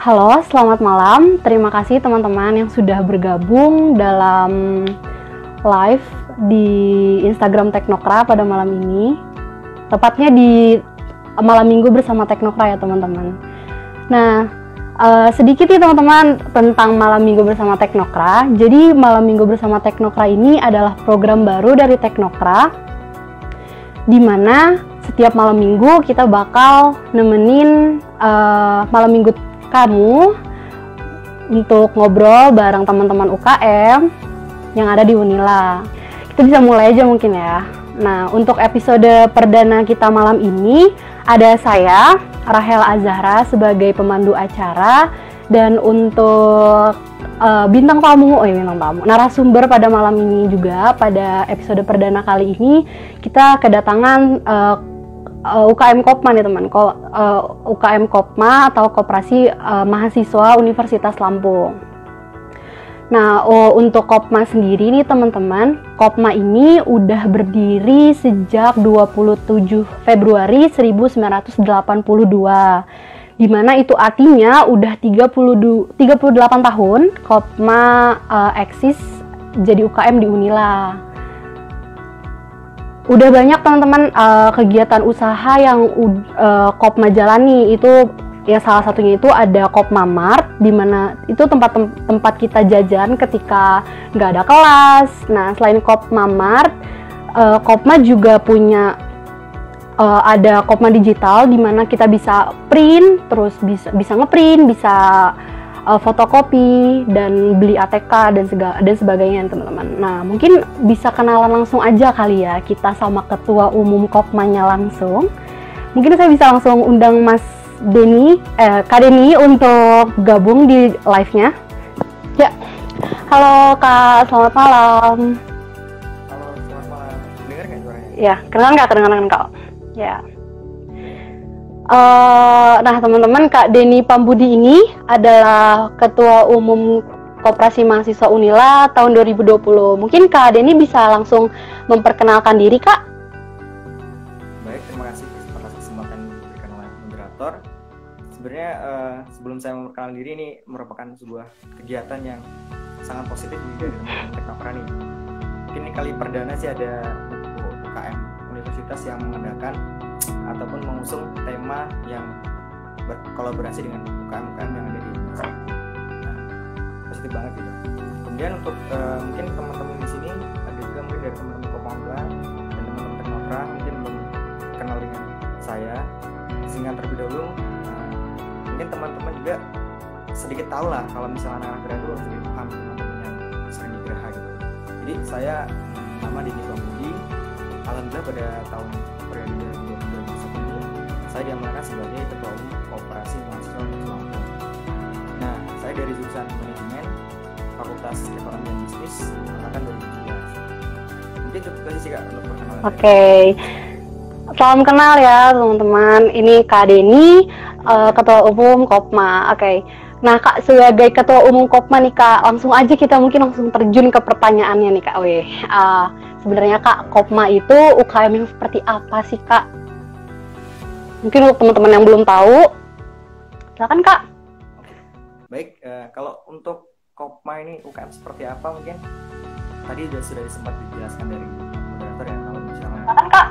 Halo, selamat malam. Terima kasih teman-teman yang sudah bergabung dalam live di Instagram Teknokra pada malam ini. Tepatnya di malam minggu bersama Teknokra ya teman-teman. Nah, sedikit nih teman-teman tentang malam minggu bersama Teknokra. Jadi malam minggu bersama Teknokra ini adalah program baru dari Teknokra, di mana setiap malam minggu kita bakal nemenin malam minggu kamu untuk ngobrol bareng teman-teman UKM yang ada di Unila. Kita bisa mulai aja mungkin ya. Nah, untuk episode perdana kita malam ini ada saya, Rahel Azahra, sebagai pemandu acara, dan untuk bintang tamu, narasumber pada malam ini juga, pada episode perdana kali ini kita kedatangan UKM Kopma nih teman, UKM Kopma atau Koperasi Mahasiswa Universitas Lampung. Nah, untuk Kopma sendiri nih teman-teman, Kopma ini udah berdiri sejak 27 Februari 1982, dimana itu artinya udah 38 tahun Kopma eksis jadi UKM di Unila. Udah banyak teman-teman kegiatan usaha yang Kopma jalani. Itu ya salah satunya itu ada Kopma Mart, di mana itu tempat kita jajan ketika nggak ada kelas. Nah, selain Kopma Mart, Kopma juga punya ada Kopma Digital, di mana kita bisa print, terus bisa ngeprint, bisa fotokopi dan beli ATK dan sebagainya teman-teman. Nah, mungkin bisa kenalan langsung aja kali ya kita sama ketua umum Kopmanya langsung. Mungkin saya bisa langsung undang Mas Denny, Kak Denny untuk gabung di live-nya. Ya, halo Kak, selamat malam. Halo, selamat malam. Dengar nggak suaranya? Ya, kedengaran Kak. Ya. Nah teman-teman, Kak Denny Pambudi ini adalah Ketua Umum Koperasi Mahasiswa Unila tahun 2020. Mungkin Kak Denny bisa langsung memperkenalkan diri, Kak? Baik, terima kasih atas kesempatan diberikan oleh moderator. Sebenarnya sebelum saya memperkenalkan diri, ini merupakan sebuah kegiatan yang sangat positif juga dari teman-teman Teknokra nih. Mungkin ini kali perdana sih ada UKM Universitas yang mengadakan ataupun mengusung tema yang berkolaborasi dengan UKM-UKM yang ada di Indonesia. Nah, positif banget gitu. Kemudian untuk mungkin teman-teman di sini ada juga mungkin dari teman-teman Kopma dan teman-teman Teknokra mungkin belum kenal dengan saya. Sehingga terlebih dahulu mungkin teman-teman juga sedikit tahu lah kalau misalnya anak-anak Geraha itu sedikit paham teman-teman yang sering di Geraha gitu. Jadi saya nama Denny Pambudi. Alhamdulillah pada tahun periode 2021 ini saya diamanahkan sebagai Ketua Umum Koperasi Mahasiswa Lampung. Nah, saya dari jurusan Manajemen Fakultas Ekonomi dan Bisnis angkatan 2017. Mungkin cukup aja sih Kak untuk perkenalan. Oke. Salam kenal ya teman-teman. Ini Kak Denny, Ketua Umum Kopma. Oke. Nah Kak, sebagai Ketua Umum Kopma nih Kak, langsung aja kita mungkin langsung terjun ke pertanyaannya nih Kak. Sebenarnya Kak, Kopma itu UKM yang seperti apa sih Kak? Mungkin untuk teman-teman yang belum tahu, silakan Kak. Baik, kalau untuk Kopma ini UKM seperti apa mungkin tadi sudah sempat dijelaskan dari moderator ya, kalau misalnya Silakan Kak.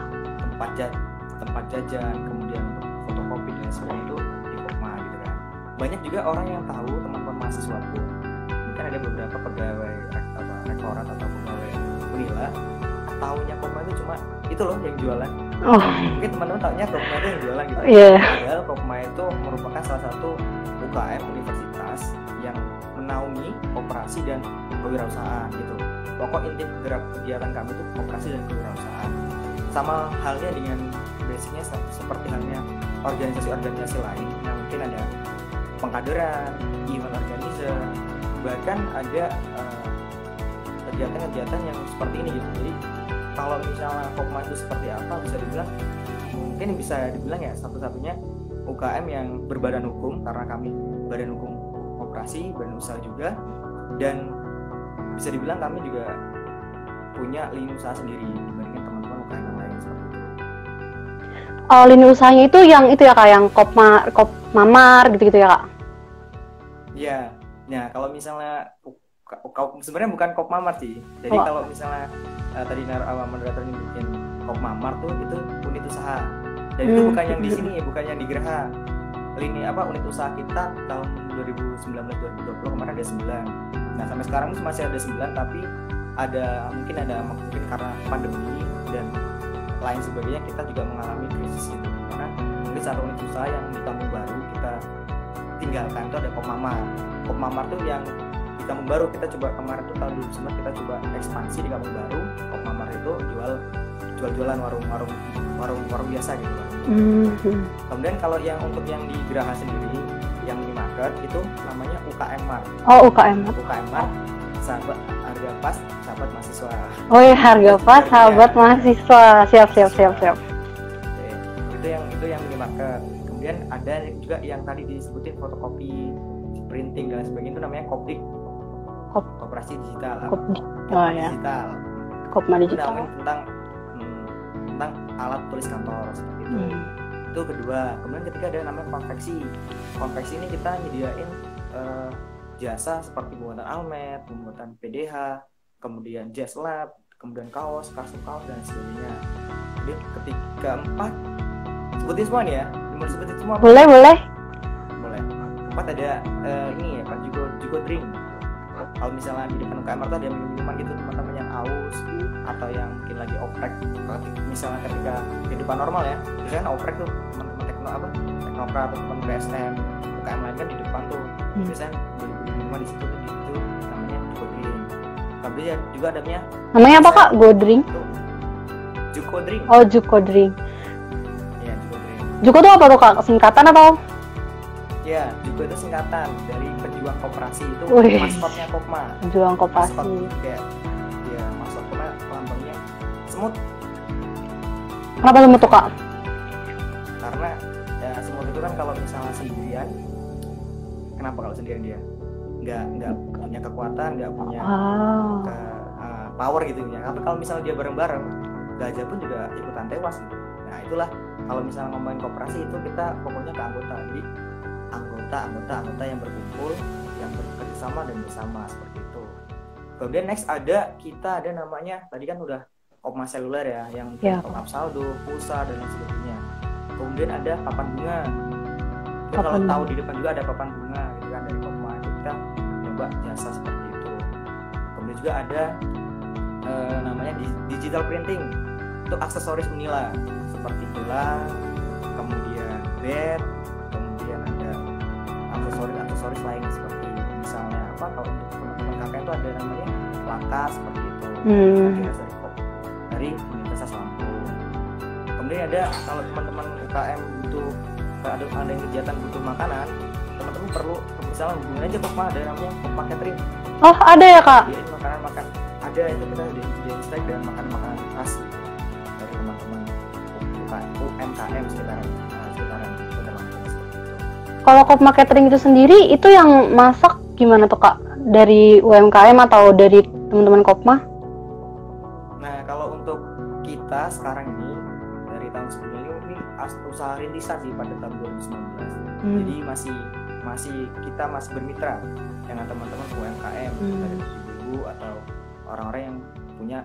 tempat jajan, kemudian untuk fotokopi dan sebagainya itu di Kopma gitu kan. Banyak juga orang yang tahu, teman-teman mahasiswa pun mungkin ada beberapa pegawai rektorat atau pegawai Unila tahunya Kopma itu cuma itu loh yang jualan. Mungkin teman-teman tahunya Kopma itu yang jualan gitu. Padahal Kopma itu merupakan salah satu UKM universitas yang menaungi koperasi dan kewirausahaan gitu. Pokok inti gerak kegiatan kami itu koperasi dan kewirausahaan. Sama halnya dengan basicnya seperti halnya organisasi-organisasi lain yang mungkin ada pengkaderan, event organizer, bahkan ada kegiatan-kegiatan yang seperti ini gitu. Jadi kalau misalnya Kopma itu seperti apa, bisa dibilang ya satu-satunya UKM yang berbadan hukum, karena kami badan hukum koperasi, badan usaha juga, dan bisa dibilang kami juga punya lini usaha sendiri dibandingkan teman-teman UKM yang lain seperti itu. Lini usahanya itu yang itu ya Kak, yang Kopmamar gitu-gitu ya Kak? Iya. Nah, kalau misalnya sebenarnya bukan Kopmamar sih. Jadi Oh. kalau misalnya tadi moderator nyebutin Kopmamar tuh itu unit usaha. Dan itu bukan yang di sini, bukan yang di Geraha. Lini unit usaha kita tahun 2019-2020 kemarin ada 9. Nah, sampai sekarang masih ada 9, tapi mungkin karena pandemi dan lain sebagainya kita juga mengalami krisis itu. Karena mungkin satu unit usaha yang di Kampung Baru kita tinggalkan itu ada Kopmamar. Kopmamar tuh yang di Kampung Baru kita coba kemarin tuh tahun 2019 kita coba ekspansi di Kampung Baru. Kopmamar itu jualan warung biasa gitu kan. Kemudian kalau yang untuk yang di Geraha sendiri yang minimarket itu namanya UKM Mart. Oh, UKM Mart. UKM Mart, sahabat harga pas, sahabat mahasiswa. Oh ya, harga pas, sahabat mahasiswa. Siap. Oke. Itu yang minimarket. Kemudian ada juga yang tadi disebutin fotokopi, printing dan sebagainya, itu namanya Kopdik. Koperasi digital. Kopdik. Oh ya. Digital. Kopma digital. Tentang alat tulis kantor seperti itu. Itu kedua. Kemudian ketiga ada namanya konveksi. Konveksi ini kita nyediain jasa seperti pembuatan almet, pembuatan PDH, kemudian jazz lab, kemudian kaos, custom kaos dan sebagainya. Jadi ketiga empat sebutin semua nih ya. Mau sebutin semua? Boleh. Empat ada ini ya, Pak Jugo Drink. Kalau misalnya di depan UKM itu ada minuman gitu teman-teman yang aus atau yang mungkin lagi oprek. Misalnya ketika kehidupan normal ya, biasanya oprek tuh teman-teman teknokrat atau teman BSM UKM lain kan di depan tuh biasanya beli minuman di situ itu namanya Jugo Drink. Kemudian juga adanya namanya apa Kak? Go Drink? Jugo Drink. Oh, Jugo Drink. Iya, Jugo Drink. Jugo tuh apa tuh Kak? Singkatan atau? Ya, Jugo itu singkatan dari pejuang koperasi, itu maskotnya Kopma. Pejuang koperasi. Maskotnya lambangnya semut. Kenapa semut tuh Kak? Karena ya semut itu kan kalau misalnya sendirian, kenapa kalau sendirian dia nggak punya kekuatan, nggak punya power gitu ya. Tapi kalau misalnya dia bareng-bareng, gajah pun juga ikutan tewas gitu. Nah itulah kalau misalnya ngomongin koperasi itu kita pokoknya ke anggota. Jadi anggota yang berkumpul, yang bekerja sama dan bersama seperti itu. Kemudian next kita ada namanya tadi kan udah Kopma seluler ya, yang top up saldo, pulsa dan lain sebagainya. Kemudian ada papan bunga. Kalau tahu di depan juga ada papan bunga gitu kan dari Kopma. Kita coba jasa seperti itu. Kemudian juga ada namanya digital printing. Untuk aksesoris Unila seperti gelang, kemudian bed, kemudian ada aksesoris lain seperti misalnya kalau untuk teman-teman kakak itu ada namanya lakas seperti itu dari Universitas Lampung. Kemudian ada kalau teman-teman UKM butuh ada yang kegiatan butuh makanan, teman-teman perlu misalnya hubungin aja Kopma, ada namanya Kopma Catering. Oh ada ya Kak? Jadi makanan ada itu kita di Instagram dan makanan khas dari teman-teman UMKM sekitaran Kota Lampung seperti itu. Kalau Kopma Catering itu sendiri itu yang masak gimana tuh Kak? Dari UMKM atau dari teman-teman Kopma? Nah kalau untuk kita sekarang ini dari tahun sebelumnya ini usaha rintisan sih pada tahun 2019. Jadi kita masih bermitra dengan teman-teman UMKM dari ibu atau orang-orang yang punya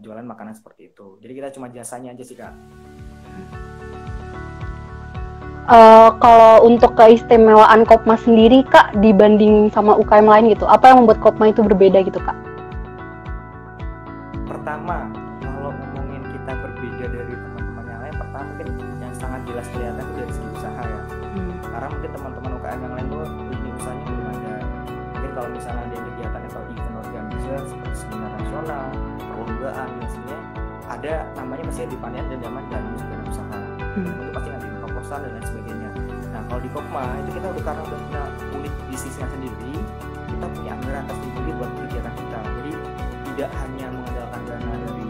jualan makanan seperti itu. Jadi kita cuma jasanya aja sih Kak. Kalau untuk keistimewaan Kopma sendiri Kak dibanding sama UKM lain gitu, apa yang membuat Kopma itu berbeda gitu Kak? Pertama, kalau ngomongin kita berbeda dari teman-teman yang lain, pertama mungkin yang sangat jelas kelihatan itu dari segi usaha ya. Karena mungkin teman-teman UKM yang lain tuh ini usahanya belum ada. Mungkin kalau misalnya ada kegiatan atau event organizer seperti seminar nasional, perlombaan biasanya ada namanya masih di panitia dan zaman dan musik usaha. Itu pasti nanti proposal dan lain sebagainya. Nah kalau di Kopma itu kita karena udah punya unit bisnisnya sendiri, kita punya anggaran tersendiri buat kegiatan kita. Jadi tidak hanya mengandalkan dana dari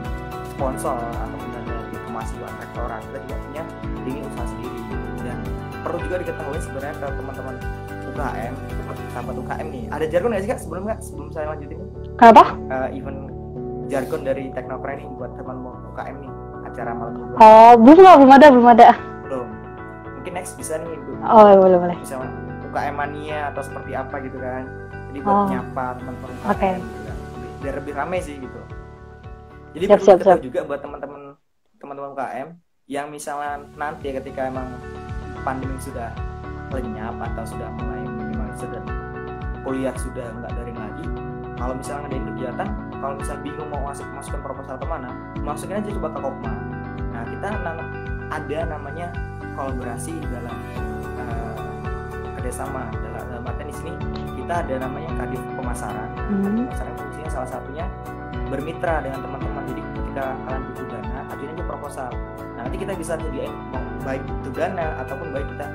sponsor atau dana dari kemasukan rektorat, kita juga punya ingin usaha sendiri. Dan perlu juga diketahui sebenarnya ke teman-teman UKM, sahabat UKM nih, ada jargon nggak sih Kak sebelum saya lanjutin? Kenapa? Event jargon dari Teknokra ini buat teman UKM nih, acara malam minggu. Oh belum ada. Belum. Mungkin next bisa nih Bu. Oh boleh. Misalnya UKM mania atau seperti apa gitu kan. Jadi buat nyapa teman-teman UKM gitu kan. Biar lebih ramai sih gitu. Jadi perlu diketahui juga buat teman-teman UKM yang misalnya nanti ketika emang pandemi sudah lenyap atau sudah mulai minimalisir dan kuliah sudah nggak daring lagi, kalau misalnya ngadain kegiatan, kalau misalnya bingung mau masukkan proposal kemana, masukin aja coba ke Kopma. Nah kita ada namanya kolaborasi dalam kerjasama. Dalam artian di sini kita ada namanya Kadif Pemasaran. Pemasaran fungsinya salah satunya bermitra dengan teman-teman. Jadi ketika kalian butuh dana, ajuin aja proposal. Nah nanti kita bisa sediain baik itu dana ataupun baik kita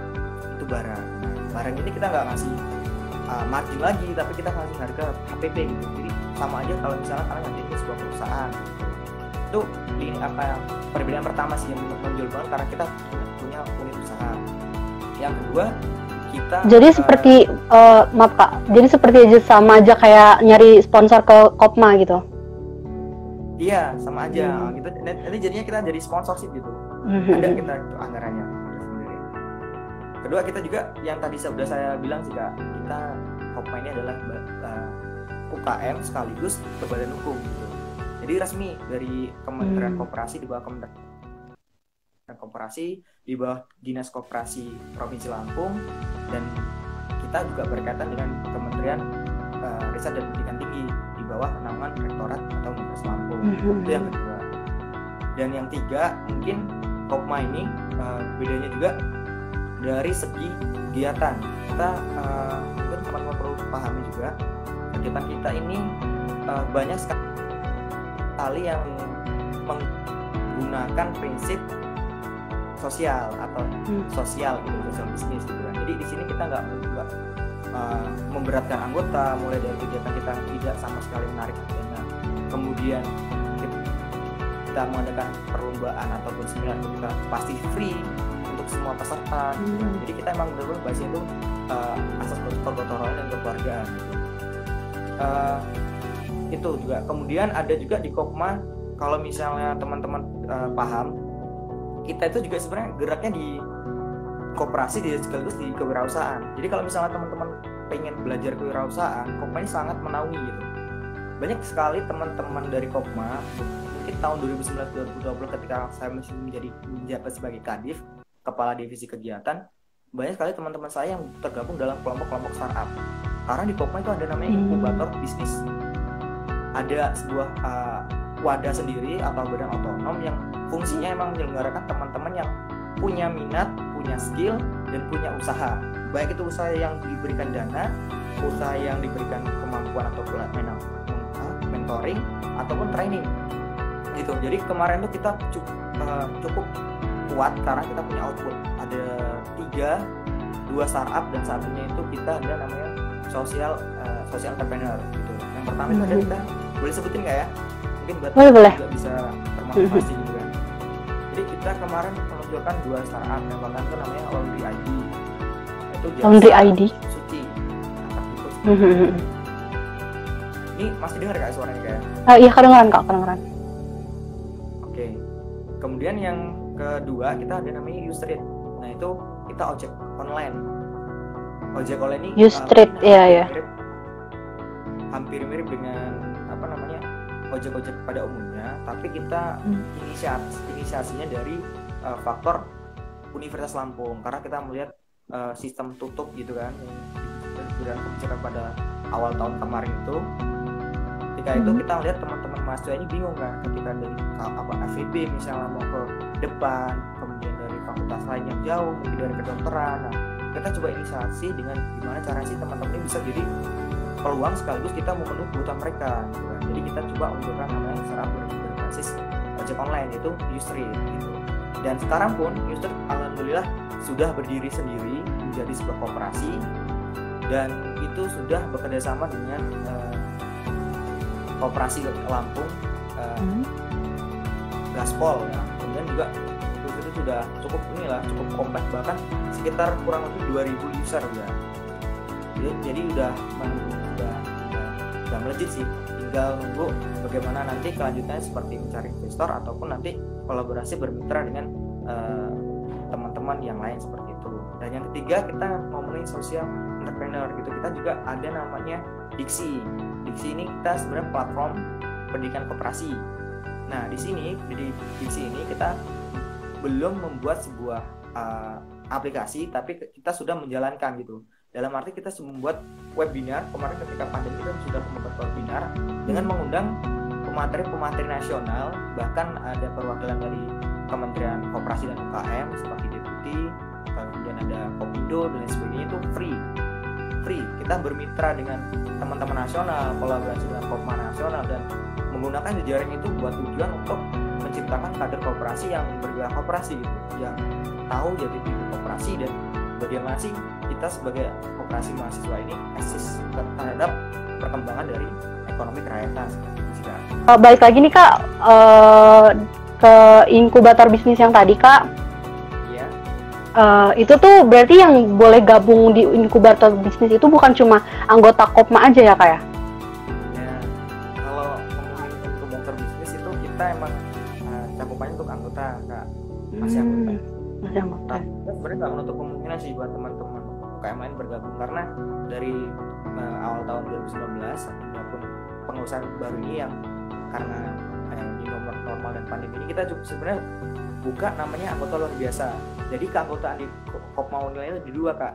itu barang. Barang ini kita nggak ngasih margin lagi, tapi kita ngasih harga HPP gitu. Jadi sama aja kalau misalnya kalian ngajuin sebuah perusahaan. Itu perbedaan pertama sih yang menonjol banget karena kita punya unit usaha. Yang kedua kita jadi seperti maaf Kak, jadi seperti aja sama aja kayak nyari sponsor ke Kopma gitu. Iya, sama aja gitu. Nanti jadinya kita jadi sponsorship gitu. Ada kita itu anggarannya sendiri. Kedua kita juga yang tadi sudah saya bilang sih Kak, kita Kopma ini adalah UKM sekaligus berbadan hukum gitu. Jadi resmi dari Kementerian Koperasi, di bawah Kementerian Koperasi, di bawah Dinas Koperasi Provinsi Lampung, dan kita juga berkaitan dengan Kementerian Riset dan Pendidikan Tinggi di bawah naungan Rektorat atau Universitas Lampung. Itu yang kedua. Dan yang tiga mungkin Kopma ini bedanya juga dari segi kegiatan. Kita mungkin teman-teman perlu pahami juga kegiatan kita ini banyak sekali yang menggunakan prinsip sosial atau sosial gitu, sosial bisnis gitu kan. Jadi di sini kita nggak memberatkan anggota, mulai dari kegiatan kita tidak sama sekali menarik dana, kemudian kita mengadakan perlombaan ataupun seminar kita pasti free untuk semua peserta gitu. Jadi kita emang benar-benar bahasnya itu asas kegotong-royongan dan kekeluargaan gitu. Itu juga. Kemudian ada juga di Kopma, kalau misalnya teman-teman paham, kita itu juga sebenarnya geraknya di koperasi sekaligus di kewirausahaan. Jadi kalau misalnya teman-teman pengen belajar kewirausahaan, Kopma ini sangat menaungi gitu. Banyak sekali teman-teman dari Kopma, mungkin tahun 2019-2020 ketika saya masih menjabat sebagai Kadif, Kepala Divisi Kegiatan, banyak sekali teman-teman saya yang tergabung dalam kelompok-kelompok startup. Karena di Kopma itu ada namanya inkubator bisnis. Ada sebuah wadah sendiri atau badan otonom yang fungsinya emang menyelenggarakan teman-teman yang punya minat, punya skill, dan punya usaha. Baik itu usaha yang diberikan dana, usaha yang diberikan kemampuan atau mentoring, ataupun training gitu. Jadi kemarin tuh kita cukup kuat karena kita punya output. Ada 2 startup dan satunya itu kita ada namanya social entrepreneur gitu. Yang pertama itu ada kita, boleh sebutin nggak ya? Mungkin buat boleh. juga bisa termotivasi gitu kan. Jadi kita kemarin menunjukkan 2 startup yang bahkan itu namanya Laundry ID. Itu Laundry ID. Suci. Ini masih dengar Kak suaranya kayak? Iya kedengeran Kak, kedengeran. Oke. Kemudian yang kedua kita ada namanya Ustreet. Nah itu kita ojek online. Ojek online ini Ustreet, iya. Hampir mirip dengan ojek-ojek pada umumnya, tapi kita inisiasinya dari faktor Universitas Lampung, karena kita melihat sistem tutup gitu kan yang kebijakan pada awal tahun kemarin itu. Ketika itu kita lihat teman-teman mahasiswa ini bingung kan, ketika dari FEB misalnya mau ke depan, kemudian dari fakultas lain yang jauh, mungkin dari kedokteran. Nah, kita coba inisiasi dengan gimana cara sih teman-teman ini bisa jadi peluang sekaligus kita memenuhi kebutuhan mereka gitu kan. Jadi kita coba untukkan namanya startup berbasis ojek online, itu Ustreet gitu. Dan sekarang pun Ustreet alhamdulillah sudah berdiri sendiri menjadi sebuah koperasi, dan itu sudah bekerjasama dengan Koperasi Lampung, Gaspol ya. Kemudian juga itu sudah cukup kompak, bahkan sekitar kurang lebih 2.000 user ya. Jadi udah melejit sih, tinggal nunggu bagaimana nanti kelanjutannya seperti mencari investor ataupun nanti kolaborasi bermitra dengan teman-teman yang lain seperti itu. Dan yang ketiga kita ngomongin social entrepreneur gitu. Kita juga ada namanya Diksi. Diksi ini kita sebenarnya platform pendidikan koperasi. Nah di sini di Diksi ini kita belum membuat sebuah aplikasi, tapi kita sudah menjalankan gitu. Dalam arti kita sudah membuat webinar. Kemarin ketika pandemi kita sudah membuat webinar dengan mengundang pemateri nasional, bahkan ada perwakilan dari Kementerian Koperasi dan UKM seperti Deputi, kemudian ada Kopindo dan lain sebagainya. Itu free. Kita bermitra dengan teman-teman nasional, kolaborasi dengan Kopma nasional, dan menggunakan jejaring itu buat tujuan untuk menciptakan kader koperasi yang bergerak koperasi gitu, yang tahu jati diri koperasi dan bagaimana sih kita sebagai koperasi mahasiswa ini eksis terhadap perkembangan dari ekonomi kerakyatan. Balik lagi nih Kak, ke inkubator bisnis yang tadi Kak. Iya. Itu tuh berarti yang boleh gabung di inkubator bisnis itu bukan cuma anggota Kopma aja ya Kak ya? Ya, kalau ngomongin inkubator bisnis itu kita emang cakupannya untuk anggota Kak. Masih anggota. Nah, sebenarnya nggak menutup kemungkinan sih buat teman-teman UKM lain bergabung, karena dari awal tahun 2019 maupun pengurusan baru ini yang karena di nomor normal dan pandemi ini, kita juga sebenarnya buka namanya anggota luar biasa. Jadi keanggotaan di Kopma Unil itu di dua Kak.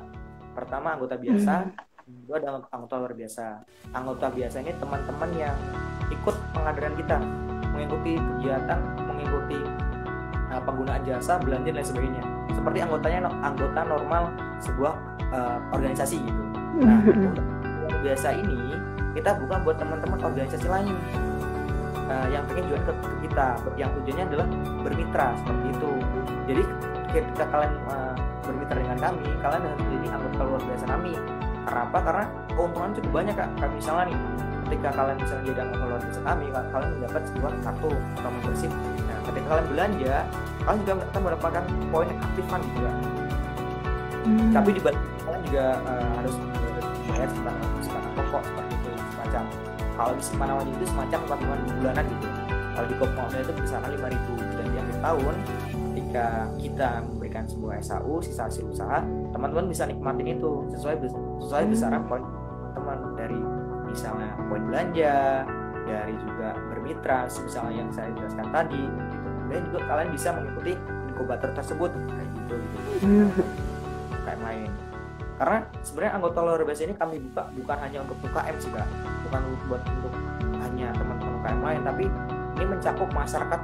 Pertama anggota biasa, kedua ada anggota luar biasa. Anggota biasa ini teman-teman yang ikut pengadaran kita, mengikuti kegiatan, mengikuti penggunaan jasa, belanja dan lain sebagainya. Seperti anggota normal sebuah organisasi gitu. Nah, yang biasa ini kita buka buat teman-teman organisasi lain yang pengen join ke kita, yang tujuannya adalah bermitra seperti itu. Jadi ketika kalian bermitra dengan kami, kalian harus menjadi anggota luar biasa kami. Karena apa? Karena keuntungan cukup banyak Kak. Kayak misalnya nih, ketika kalian misalnya jadi anggota luar biasa kami, kalian mendapat sebuah kartu atau membership. Nah, ketika kalian belanja, kalian juga akan mendapatkan poin aktifan juga. Tapi di balik kalian juga harus bayar simpanan pokok seperti itu, semacam. Kalau di simpanan wajib itu semacam patungan bulanan gitu. Kalau di Kopma itu besaran 5.000, dan di akhir tahun ketika kita memberikan sebuah SAU, sisa hasil usaha, teman-teman bisa nikmatin itu sesuai besaran poin teman, dari misalnya poin belanja, dari juga bermitra misalnya yang saya jelaskan tadi gitu. Dan juga kalian bisa mengikuti inkubator tersebut kayak gitu. Kayak main. Karena sebenarnya anggota luar biasa ini kami buka bukan hanya untuk UKM sih Kak, bukan buat untuk hanya teman-teman UKM lain, tapi ini mencakup masyarakat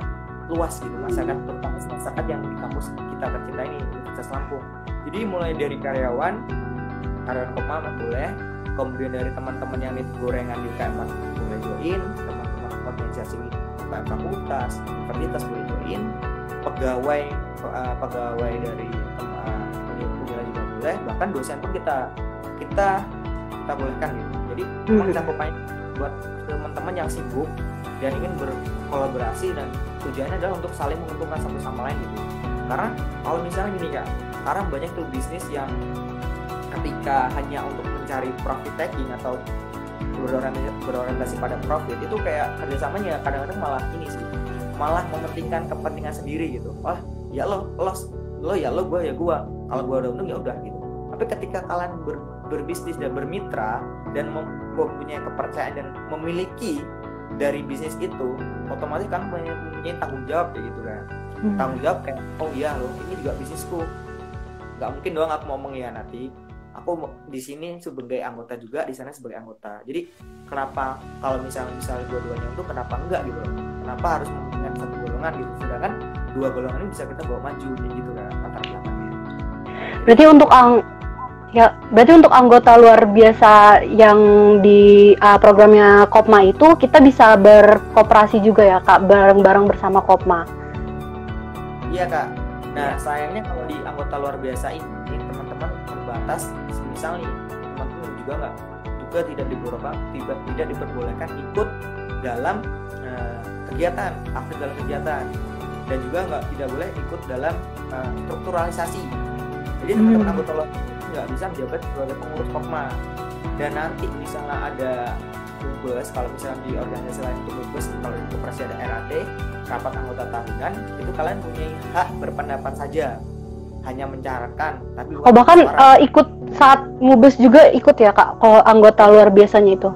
luas gitu, masyarakat terutama masyarakat yang di kampus kita tercinta ini, Universitas Lampung. Jadi mulai dari karyawan Kopma boleh, kemudian dari teman-teman yang itu gorengan di UKM boleh join, teman-teman organisasi UKM fakultas, universitas boleh join, pegawai dari Unila juga boleh, bahkan dosen pun kita bolehkan gitu. Jadi mencakupannya buat teman-teman yang sibuk dan ingin berkolaborasi, dan tujuannya adalah untuk saling menguntungkan satu sama lain gitu. Karena kalau misalnya gini Kak, sekarang banyak tuh bisnis yang ketika hanya untuk mencari profit taking atau berorientasi pada profit, itu kayak kerjasamanya kadang-kadang malah ini sih, malah mementingkan kepentingan sendiri gitu. Wah ya lo ya lo, gue ya gue, kalau gue udah untung ya udah gitu. Tapi ketika kalian berbisnis dan bermitra dan mempunyai kepercayaan dan memiliki dari bisnis itu, otomatis kan mempunyai tanggung jawab kayak gitu kan. Tanggung jawab kayak, oh iya loh, ini juga bisnisku, nggak mungkin doang aku mau mengkhianati. Aku di sini sebagai anggota juga, di sana sebagai anggota. Jadi kenapa kalau misalnya dua-duanya itu kenapa enggak gitu loh? Kenapa harus mementingkan satu golongan gitu? Sedangkan dua golongan ini bisa kita bawa maju kayak gitu kan latar belakangnya. Berarti untuk anggota luar biasa yang di programnya Kopma itu kita bisa berkooperasi juga ya Kak, bareng-bareng bersama Kopma. Iya Kak. Nah sayangnya kalau di anggota luar biasa ini teman-teman terbatas, misalnya teman-teman juga tidak diperbolehkan ikut dalam kegiatan, aktif dalam kegiatan, dan juga tidak boleh ikut dalam strukturalisasi. Jadi teman-teman anggota luar nggak bisa menjabat sebagai pengurus Kopma. Dan nanti misalnya ada Mubes, kalau misalnya di organisasi lain itu Mubes, kalau di koperasi ada RAT, rapat anggota tahunan, itu kalian punya hak berpendapat saja. hanya mencaratkan, tapi Oh, bahkan ikut saat ngubes juga ikut ya kak, kalau anggota luar biasanya itu?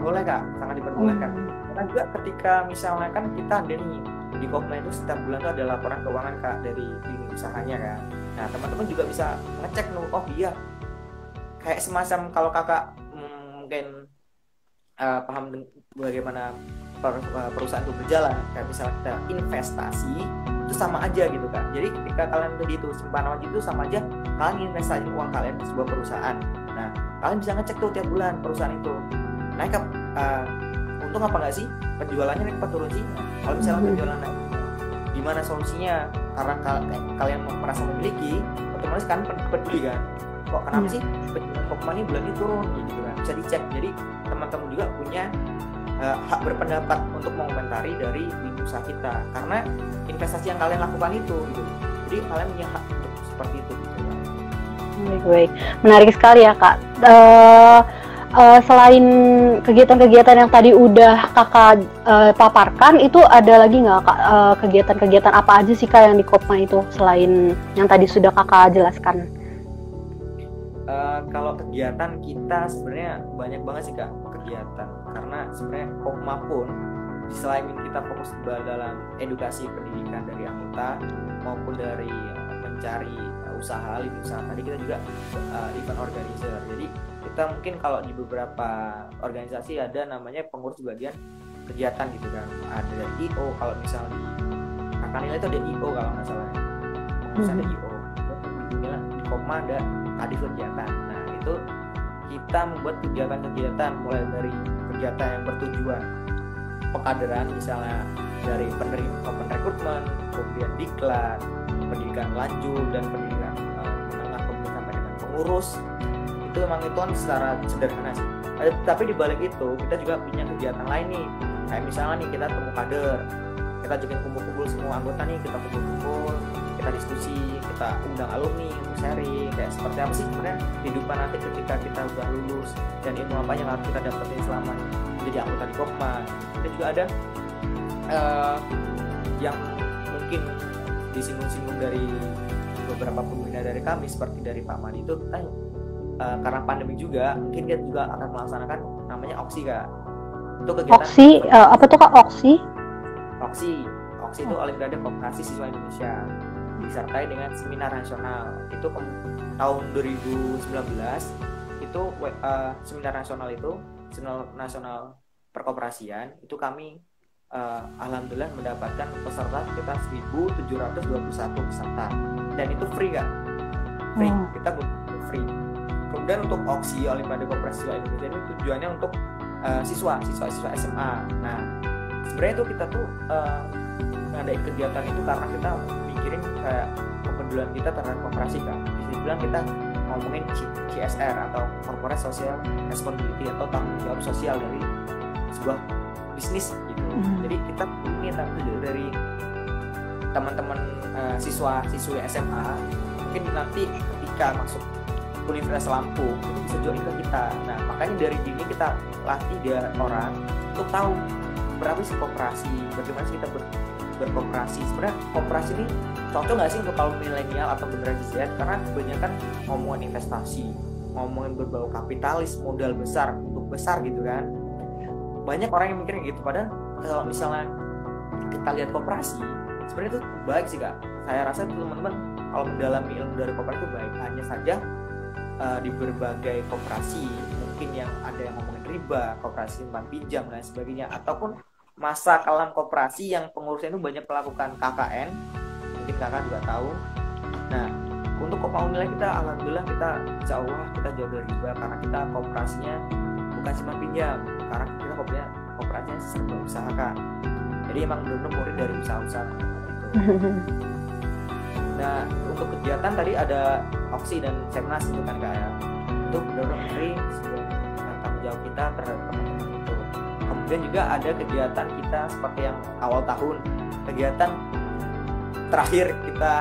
Boleh kak, sangat diperbolehkan. Karena juga ketika misalnya kan kita ada nih di Kopma itu setiap bulan tuh ada laporan keuangan kak dari lini usahanya kan. Nah teman-teman juga bisa ngecek nih, oh iya, kayak semacam kalau kakak mungkin paham bagaimana perusahaan itu berjalan, kayak misalnya kita investasi itu sama aja gitu kan. Jadi ketika kalian tadi itu simpanan wajib itu sama aja kalian investasi uang kalian di sebuah perusahaan. Nah kalian bisa ngecek tuh tiap bulan perusahaan itu naik untung apa nggak sih, penjualannya naik apa turun sih. Kalau misalnya penjualan naik, gimana solusinya? Karena kalian merasa memiliki, otomatis kan peduli kan, kok kenapa sih penjualan Kopma ini bulan ini turun gitu kan, bisa dicek. Jadi teman-teman juga punya hak berpendapat untuk mengomentari dari lini usaha kita, karena investasi yang kalian lakukan itu gitu. Jadi kalian punya hak untuk seperti itu gitu. Baik, menarik sekali ya kak. Selain kegiatan-kegiatan yang tadi udah kakak paparkan, itu ada lagi nggak kak kegiatan-kegiatan apa aja sih kak yang di Kopma itu selain yang tadi sudah kakak jelaskan? Kalau kegiatan kita sebenarnya banyak banget sih kak kegiatan, karena sebenarnya Kopma pun selain kita fokus dalam edukasi pendidikan dari anggota maupun dari mencari usaha, lini usaha, tadi kita juga event organizer. Jadi kita mungkin kalau di beberapa organisasi ada namanya pengurus bagian kegiatan gitu kan, ada IO, kalau misalnya di kakak nilai itu ada IO kalau nggak salah, pengurus ada IO, di Kopma ada kadif kegiatan. Nah itu kita membuat kegiatan-kegiatan mulai dari kegiatan yang bertujuan pengkaderan, misalnya dari open recruitment, kemudian diklat, pendidikan lanjut, dan pendidikan menengah, kemudian sampai dengan pengurus. Itu memang itu kan secara sederhana sih. Tapi di balik itu kita juga punya kegiatan lain nih, kayak misalnya nih kita temu kader, kita juga kumpul-kumpul semua anggota nih, kita kumpul-kumpul, kita diskusi, kita undang alumni untuk sharing kayak seperti apa sih sebenarnya kehidupan nanti ketika kita udah lulus, dan ilmu apa yang harus kita dapetin selama jadi anggota di Kopma. Kita juga ada yang mungkin disinggung-singgung dari beberapa pembina dari kami, seperti dari Pak Madi itu, kita karena pandemi juga mungkin kita juga akan melaksanakan namanya OKSI kak. Itu kegiatan OKSI, apa tuh kak OKSI? OKSI itu Olimpiade Koperasi Siswa Indonesia, disertai dengan seminar nasional. Itu tahun 2019 itu seminar nasional itu, seminar nasional perkoperasian itu kami alhamdulillah mendapatkan peserta sekitar 1.721 peserta, dan itu free kak, free. Kita free. Kemudian untuk OKSI Olimpiade Koperasi Siswa Indonesia ini tujuannya untuk siswa SMA. Nah sebenarnya itu kita tuh ngadain kegiatan itu karena kita mikirin kayak kepedulian kita terhadap koperasi kan. Bisa dibilang kita ngomongin CSR atau Corporate Social Responsibility atau tanggung jawab sosial dari sebuah bisnis gitu. Jadi kita ini dari teman-teman siswa-siswi SMA, mungkin nanti ketika masuk Universitas Lampung itu bisa join ke kita. Nah makanya dari dini kita latih dia orang untuk tahu berapa sih koperasi, bagaimana sih kita berkoperasi. Sebenarnya koperasi ini cocok nggak sih untuk kaum milenial atau generasi Z, karena kebanyakan ngomongin investasi, ngomongin berbau kapitalis, modal besar untuk besar gitu kan. Banyak orang yang mikirnya gitu, padahal kalau misalnya kita lihat koperasi sebenarnya itu baik sih kak. Saya rasa teman-teman kalau mendalami ilmu dari koperasi itu baik. Hanya saja di berbagai koperasi mungkin yang ada yang ngomongin riba, koperasi simpan pinjam dan sebagainya, ataupun masa kelam koperasi yang pengurusnya itu banyak melakukan KKN, mungkin kakak juga tahu. Nah untuk Kopma Unilai kita alhamdulillah kita insya Allah kita jauh dari riba, karena kita koperasinya bukan simpan pinjam, karena kita koperasinya serba usaha kak. Jadi emang benar-benar murid dari usaha-usaha itu. Nah untuk kegiatan tadi ada OKSI dan Semnas itu kan kak ya, itu benar-benar free, tanggung jawab kita terhadap teman-teman itu. Kemudian juga ada kegiatan kita seperti yang awal tahun, kegiatan terakhir kita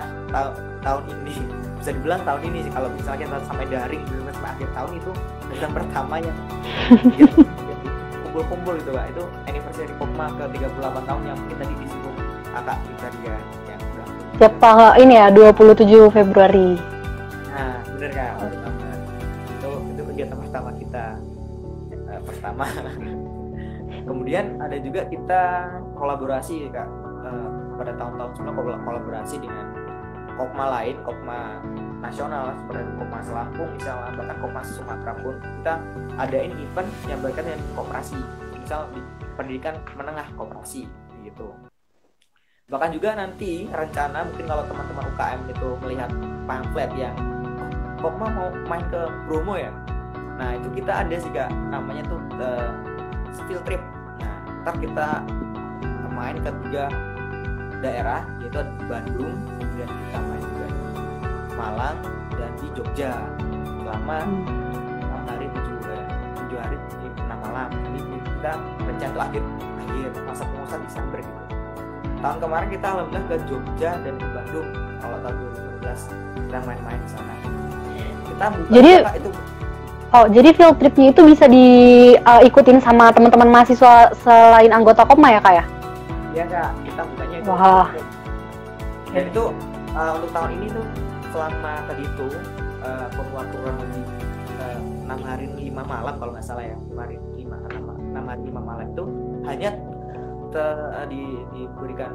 tahun ini, bisa dibilang tahun ini sih, kalau misalnya kita sampai daring belum sampai akhir tahun, itu kegiatan pertama yang kumpul-kumpul gitu kak. Itu anniversary Kopma ke 38 tahun yang mungkin tadi disinggung kakak kita dia yang udah Tiap tanggal ini ya 27 Februari. Nah, bener Kak, bener banget. Itu kegiatan pertama kita. Pertama. Kemudian ada juga kita kolaborasi Kak. Pada tahun-tahun sebelumnya kolaborasi dengan Kopma lain, Kopma nasional seperti Kopma Lampung misalnya, bahkan Kopma Sumatera pun kita adain event yang berkaitan dengan koperasi, misal di pendidikan menengah koperasi gitu. Bahkan juga nanti rencana mungkin kalau teman-teman UKM itu melihat pamflet yang Kopma mau main ke Bromo ya, nah itu kita ada sih Kak, namanya tuh field trip. Nah ntar kita main ke 3 daerah, yaitu ada di Bandung, kemudian kita main juga di Malang dan di Jogja selama 6 hari 7 hari 6 malam. Jadi kita rencana akhir masa pengusaha Desember gitu. Tahun kemarin kita alhamdulillah ke Jogja dan ke Bandung. Kalau tahun 2019 kita main-main di sana. Kita jadi itu. Jadi field tripnya itu bisa diikutin sama teman-teman mahasiswa selain anggota Kopma ya Kak ya? Iya Kak, kita bukanya itu. Wah. Dan itu untuk tahun ini tuh selama tadi itu kurang lebih 6 hari 5 malam kalau nggak salah ya, 6 hari 5 malam itu hanya diberikan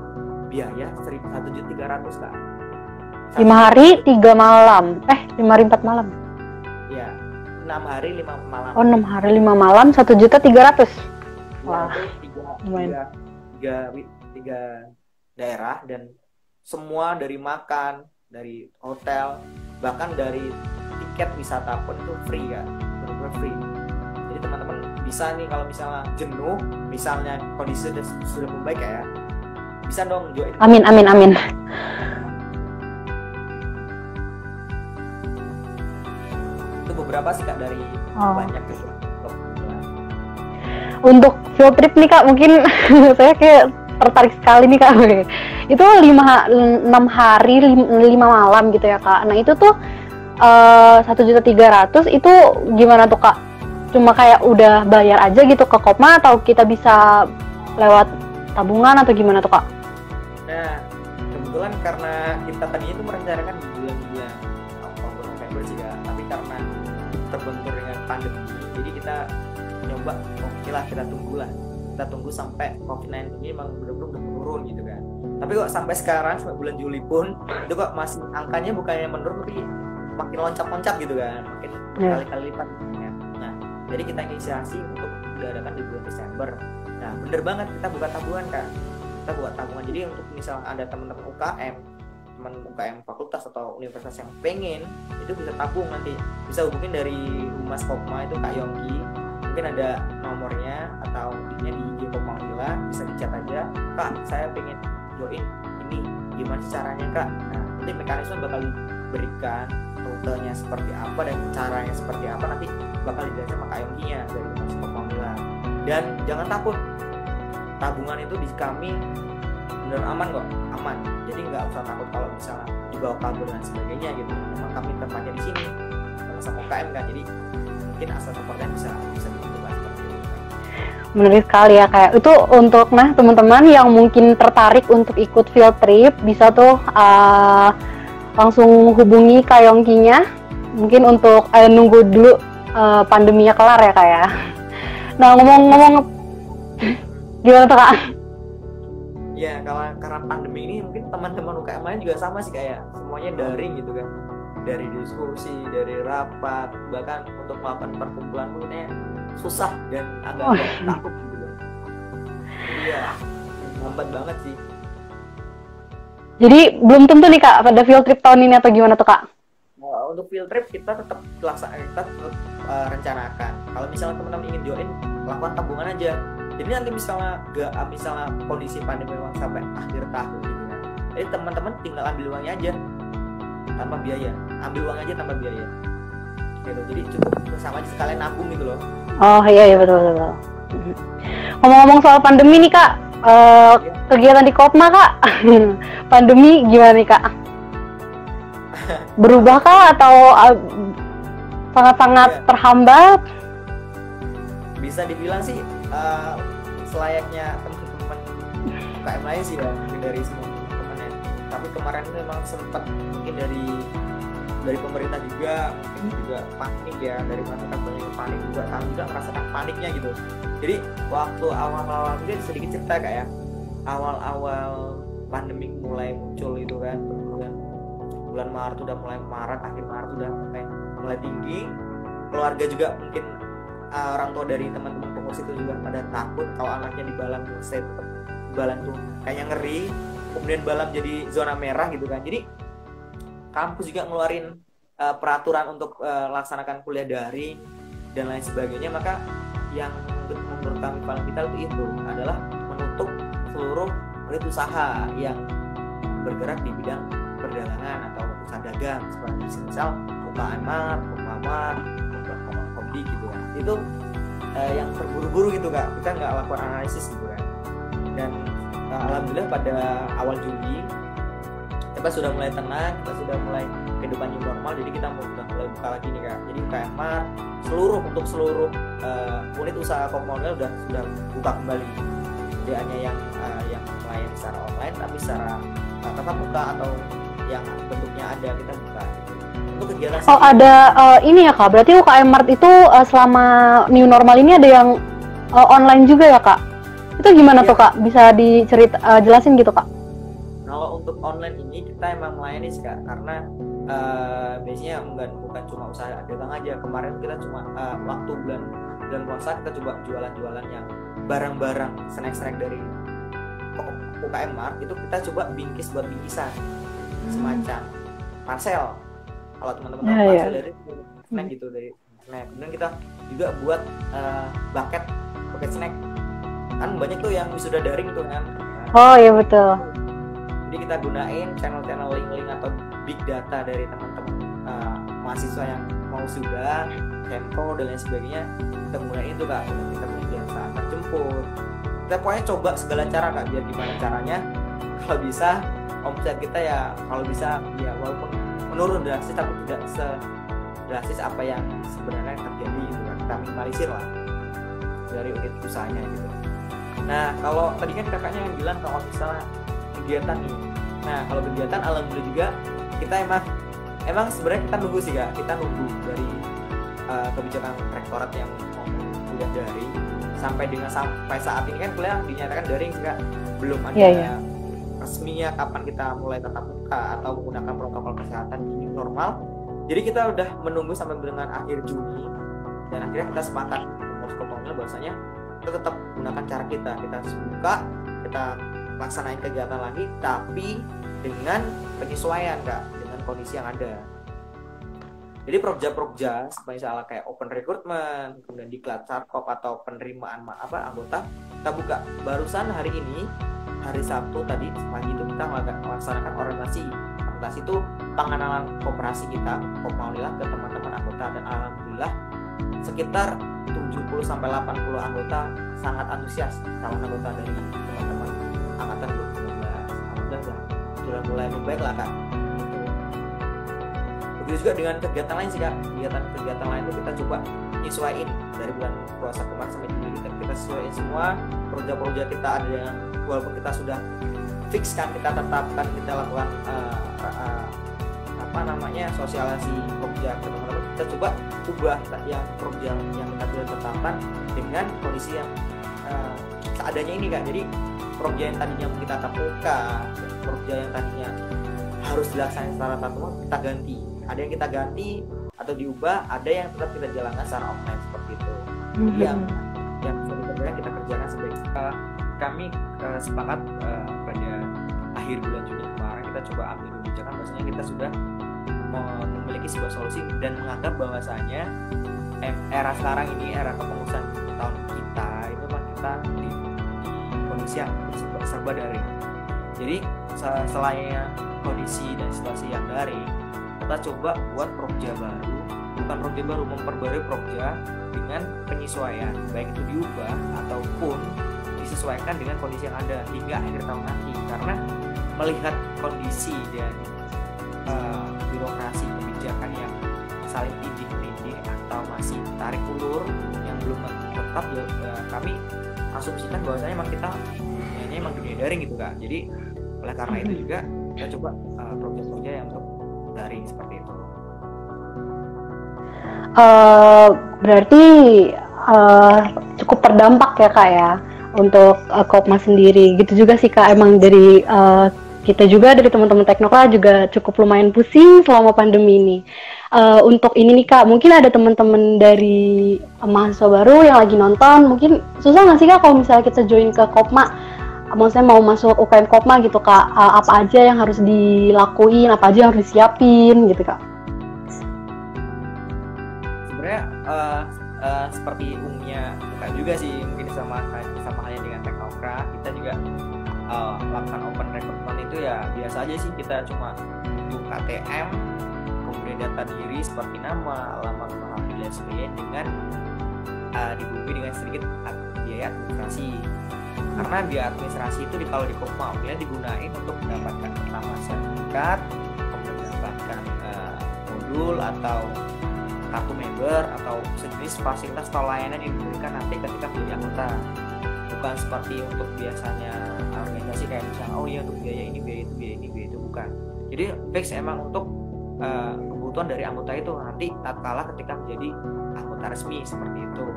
biaya 1.300.000 Kak. 5 hari 3 malam, 5 hari 4 malam. Iya, 6 hari 5 malam. Oh 6 hari 5 malam 1.300.000. Wah, tiga daerah dan semua dari makan, dari hotel, bahkan dari tiket wisata pun itu free ya, benar-benar free. Jadi teman-teman bisa nih kalau misalnya jenuh, misalnya kondisi sudah membaik ya, bisa dong join. Amin. Itu beberapa sih Kak dari banyak gitu. Untuk field trip nih Kak, mungkin saya kayak tertarik sekali nih Kak. Itu 6 hari 5 malam gitu ya Kak. Nah itu tuh 1.300.000 itu gimana tuh Kak? Cuma kayak udah bayar aja gitu ke Kopma atau kita bisa lewat tabungan atau gimana tuh Kak? Nah kebetulan karena kita tadinya itu merencanakan bulan-bulan Oktober November sih Kak, tapi karena terbentur dengan pandemi, jadi kita nyoba oke lah kita tunggu sampai COVID-19 ini memang benar-benar udah menurun gitu kan. Tapi kok sampai sekarang sampai bulan Juli pun itu kok masih angkanya bukannya menurun tapi makin loncat-loncat gitu kan, makin berkali-kali lipat ya. Nah jadi kita inisiasi untuk diadakan di bulan Desember. Nah bener banget kita buka tabungan Kak, kita buat tabungan. Jadi untuk misalnya ada teman-teman UKM fakultas atau universitas yang pengen itu bisa tabung, nanti bisa hubungin dari Humas Kopma itu Kak Yongki, mungkin ada nomornya atau linknya di IG Kopma Unila, bisa dicat aja, Kak saya pengen join ini gimana caranya Kak. Nah nanti mekanisme bakal diberikan, rutenya seperti apa dan caranya seperti apa nanti bakal dijelaskan sama Kak Yongkinya dari Humas Kopma Unila. Dan jangan takut, tabungan itu di kami benar aman kok, aman. Jadi nggak usah takut kalau misalnya dibawa kabur dan sebagainya gitu. Memang kami tempatnya di sini sama UKM kan, jadi mungkin asal supportnya bisa dicoba seperti itu. Menarik sekali ya kayak itu untuk teman-teman yang mungkin tertarik untuk ikut field trip bisa tuh langsung hubungi Kak Yongkinya. Mungkin untuk nunggu dulu pandeminya kelar ya Kak ya. Nah ngomong-ngomong gimana tuh Kak? Ya karena pandemi ini mungkin teman-teman UKM lain juga sama sih kayak semuanya daring gitu kan, dari diskusi, dari rapat, bahkan untuk melakukan perkumpulan mungkin susah dan agak takut gitu. Iya, lambat banget sih. Jadi belum tentu nih Kak pada field trip tahun ini atau gimana tuh Kak? Nah, untuk field trip kita tetap rencanakan. Kalau misalnya teman-teman ingin join, lakukan tabungan aja. Jadi nanti misalnya kondisi pandemi memang sampai akhir tahun gitu kan, jadi teman-teman tinggal ambil uangnya aja tanpa biaya, gitu. Jadi cukup sama aja sekalian nabung gitu loh. Oh iya betul. Ngomong-ngomong soal pandemi nih Kak, kegiatan di Kopma Kak, pandemi gimana nih Kak? Berubah Kak atau sangat-sangat terhambat? Bisa dibilang sih selayaknya teman-teman UKM lain sih ya, dari semua teman-temannya. Tapi kemarin itu memang sempat mungkin dari pemerintah juga mungkin juga panik ya, dari masyarakat banyak yang panik juga, kami juga merasakan paniknya gitu. Jadi waktu awal-awal mungkin sedikit cerita kayak awal-awal pandemi mulai muncul itu kan, bulan Maret udah mulai akhir Maret udah mulai tinggi. Keluarga juga mungkin orang tua dari teman-teman pengungsi itu juga pada takut kalau anaknya di Balam selesai Balam tuh kayaknya ngeri, kemudian Balam jadi zona merah gitu kan. Jadi kampus juga ngeluarin peraturan untuk laksanakan kuliah daring dan lain sebagainya. Maka yang menurut kami paling vital itu adalah menutup seluruh unit usaha yang bergerak di bidang perdagangan atau usaha dagang, seperti misal UKM Mart, Komdi gitu kan. Itu yang terburu-buru gitu Kak, kita nggak lakukan analisis gitu kan. Dan alhamdulillah pada awal Juli kita sudah mulai tenang, kita sudah mulai kehidupan new normal, jadi kita sudah mulai buka lagi nih Kak. Jadi UKM Mart untuk seluruh unit usaha komunal sudah buka kembali. Tidak hanya yang melayani secara online, tapi secara tatap muka atau yang bentuknya ada kita buka. Untuk kegiatan ada ini ya Kak, berarti UKM Mart itu selama new normal ini ada yang online juga ya Kak? Itu gimana tuh Kak? Bisa jelasin gitu Kak? Kalau untuk online ini kita emang melayani sih Kak, karena biasanya bukan cuma usaha dagang aja. Kemarin kita cuma waktu bulan puasa kita coba jualan yang barang-barang snack dari UKM Mart itu kita coba buat bingkisan semacam parcel. Kalau teman-teman parcel dari snack gitu, dari snack. Kemudian kita juga buat bucket snack. Kan banyak tuh yang sudah daring tuh kan. Oh iya betul. Jadi kita gunain channel link atau big data dari teman-teman mahasiswa yang mau sudah Kemko dan lain sebagainya. Kita gunain itu Kak, kita kemudian saat jemput. Kita pokoknya coba segala cara Kak, biar gimana caranya kalau bisa omset kita ya kalau bisa ya walaupun menurun drastis tapi tidak sedrastis apa yang sebenarnya terjadi gitu kan. Kita minimalisir lah dari unit usahanya gitu. Nah kalau tadi kan kakaknya yang bilang kalau misalnya kegiatan nih. Nah kalau kegiatan alhamdulillah juga kita emang sebenarnya kita nunggu sih Kak, kita nunggu dari kebijakan rektorat yang mau kuliah daring sampai saat ini kan kuliah dinyatakan daring sih Kak, belum ada resminya kapan kita mulai tatap muka atau menggunakan protokol kesehatan ini normal. Jadi kita udah menunggu sampai dengan akhir Juni dan akhirnya kita sepakat posko-poskonya bahwasanya kita tetap gunakan cara kita buka, kita laksanain kegiatan lagi tapi dengan penyesuaian Kak dengan kondisi yang ada. Jadi proja seperti misalnya kayak open recruitment, kemudian diklat sarkop atau penerimaan anggota kita buka. Barusan hari ini hari Sabtu tadi pagi itu kita melaksanakan orientasi itu pengenalan koperasi kita Kopmaulilah ke teman-teman anggota, dan alhamdulillah sekitar 70-80 anggota sangat antusias calon anggota dari teman-teman angkatan 2019. Alhamdulillah sudah mulai membaik lah Kak. Begitu juga dengan kegiatan lain sih Kak, kegiatan lain itu kita coba nyesuaiin dari bulan puasa kemarin sampai Juli kita sesuaiin semua. Proja kita ada yang walaupun kita sudah fix kan, kita tetapkan, kita lakukan sosialisasi proja ke teman-teman, kita coba ubah yang proja yang kita sudah tetapkan dengan kondisi yang seadanya ini Kak. Jadi proja yang tadinya kita tatap muka, proja yang tadinya harus dilaksanakan secara tatap muka kita ganti. Ada yang kita ganti atau diubah, ada yang tetap kita jalankan secara online seperti itu. Jadi yang sebenarnya kita kerjakan sebaik kami sepakat pada akhir bulan Juni kemarin kita coba ambil kebijakan bahwasanya kita sudah memiliki sebuah solusi dan menganggap bahwasanya era sekarang ini, era kepengurusan tahun kita itu memang kita di kondisi yang serba daring. Jadi selain kondisi dan situasi yang daring, kita coba buat proja baru, bukan proja baru, memperbarui proja dengan penyesuaian, baik itu diubah ataupun disesuaikan dengan kondisi yang ada hingga akhir tahun nanti. Karena melihat kondisi dan birokrasi kebijakan yang saling tindih-tindih atau masih tarik ulur yang belum tetap, kami asumsikan bahwasanya memang kita ini memang dunia daring gitu Kak. Jadi oleh karena itu juga kita coba proyek-proyek yang untuk daring seperti itu. Berarti cukup terdampak ya Kak ya untuk Kopma sendiri. Gitu juga sih Kak, emang dari kita juga dari teman-teman Teknokra juga cukup lumayan pusing selama pandemi ini. Untuk ini nih Kak, mungkin ada teman-teman dari mahasiswa baru yang lagi nonton, mungkin susah nggak sih Kak kalau misalnya kita join ke Kopma? Maksudnya mau masuk UKM Kopma gitu Kak, apa aja yang harus dilakuin, apa aja yang harus disiapin gitu Kak? Sebenarnya seperti umumnya bukan juga sih, mungkin sama halnya dengan Teknokra, kita juga melakukan open recruitment itu ya biasa aja sih, kita cuma buka KTM, kemudian data diri seperti nama, alamat, mahasiswa dan sebagainya dengan dibungkus dengan sedikit biaya administrasi. Karena biaya administrasi itu kalau di Kopma digunakan untuk mendapatkan pertama sertifikat, kemudian mendapatkan modul atau kartu member atau sejenis fasilitas atau layanan yang diberikan nanti ketika menjadi anggota. Bukan seperti untuk biasanya organisasi kayak misalnya untuk biaya ini, biaya itu, bukan. Jadi fix emang untuk kebutuhan dari anggota itu nanti tatkala ketika menjadi anggota resmi seperti itu.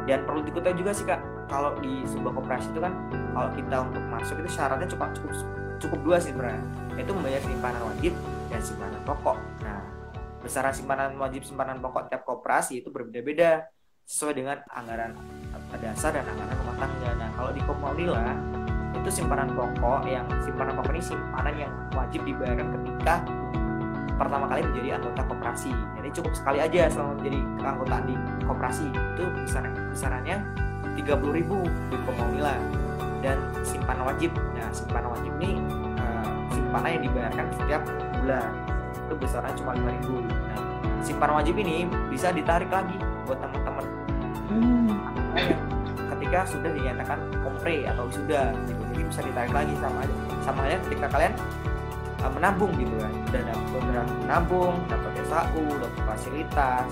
Dan perlu diketahui juga sih Kak, kalau di sebuah koperasi itu kan kalau kita untuk masuk itu syaratnya cukup dua sih sebenarnya, yaitu membayar simpanan wajib dan simpanan pokok. Nah, besaran simpanan wajib, simpanan pokok tiap koperasi itu berbeda-beda sesuai dengan anggaran dasar dan anggaran rumah tangga. Nah, kalau di Kopma Unila itu simpanan pokok ini simpanan yang wajib dibayarkan ketika pertama kali menjadi anggota koperasi. Jadi cukup sekali aja selama menjadi keanggotaan di koperasi. Itu besarannya 30.000 di Kopma Unila. Dan simpanan wajib. Nah, simpanan wajib ini simpanan yang dibayarkan setiap bulan. Itu besarannya cuma 5.000. Nah, simpanan wajib ini bisa ditarik lagi buat teman-teman ketika sudah dinyatakan kompre atau sudah gitu. Jadi bisa ditarik lagi sama halnya ketika kalian menabung gitu kan, udah dapat menabung, dapat SAU, dapat fasilitas,